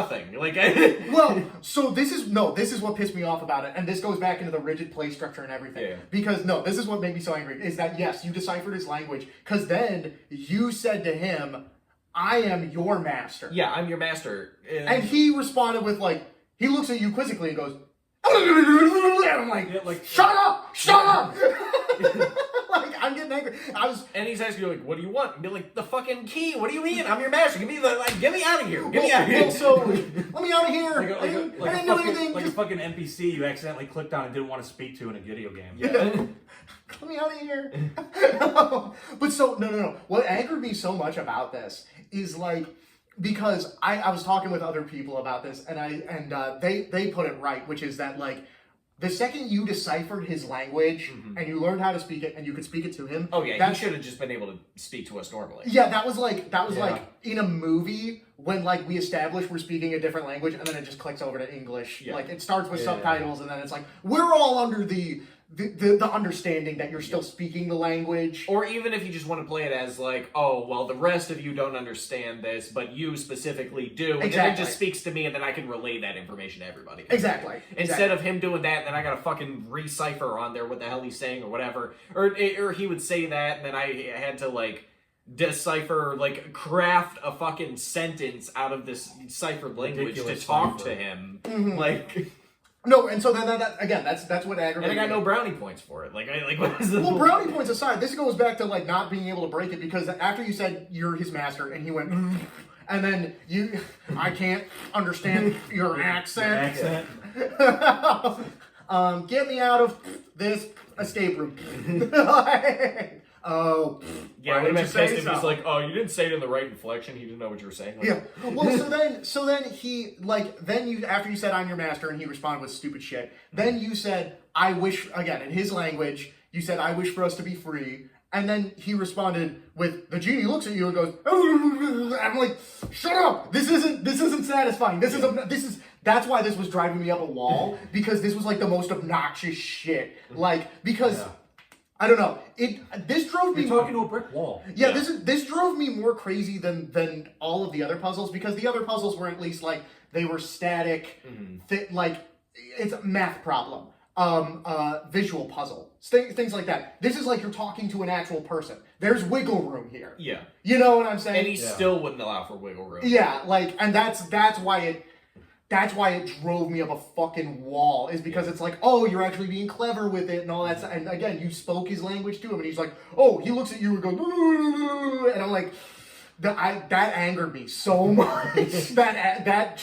nothing. Like, Well, so this is what pissed me off about it, and this goes back into the rigid play structure and everything. Yeah. Because this is what made me so angry, is that yes, you deciphered his language, because then you said to him, I am your master. yeah, I'm your master. And he responded with he looks at you quizzically and goes, and I'm like, shut up! Like, I'm getting angry. And he's asking you, like, what do you want? And be like, the fucking key. What do you mean? I'm your master. Give me get me out of here. Get me out of here. Well, so, let me out of here. I didn't do anything. Like a fucking NPC you accidentally clicked on and didn't want to speak to in a video game. Yeah. Let me out of here. But so, no. What angered me so much about this is because I was talking with other people about this, and they put it right, which is that the second you deciphered his language and you learned how to speak it and you could speak it to him. Oh yeah, he should have just been able to speak to us normally. Yeah, that was like in a movie when we establish we're speaking a different language and then it just clicks over to English. Yeah. It starts with subtitles and then it's we're all under the understanding that you're still speaking the language. Or even if you just want to play it as oh, well, the rest of you don't understand this, but you specifically do. And then it just speaks to me and then I can relay that information to everybody. Exactly. Instead of him doing that, then I gotta fucking recipher on there what the hell he's saying or whatever. Or he would say that and then I had to decipher, craft a fucking sentence out of this ciphered language Ridiculous to talk cipher. to him. No, and so that again, that's what aggravated. And I got me. no brownie points for it. What is the Well, brownie points aside, this goes back to not being able to break it because after you said you're his master and he went, and then I can't understand your accent. Get me out of this escape room. Oh, yeah, I would have been pissed if he's oh, you didn't say it in the right inflection. He didn't know what you were saying. Yeah. Well, so then he after you said I'm your master and he responded with stupid shit. Then you said I wish again in his language. You said I wish for us to be free, and then he responded with the genie looks at you and goes. I'm like, shut up! This isn't satisfying. That's why this was driving me up a wall because this was the most obnoxious shit. Because. Yeah. I don't know. This drove me. You're talking to a brick wall. Yeah, this drove me more crazy than all of the other puzzles because the other puzzles were at least they were static, it's a math problem, visual puzzle, things like that. This is you're talking to an actual person. There's wiggle room here. Yeah, you know what I'm saying. And he still wouldn't allow for wiggle room. Yeah, and that's why it. That's why it drove me up a fucking wall, is because it's oh, you're actually being clever with it and all that stuff. And again, you spoke his language to him and he's oh, he looks at you and goes, and I'm that angered me so much. that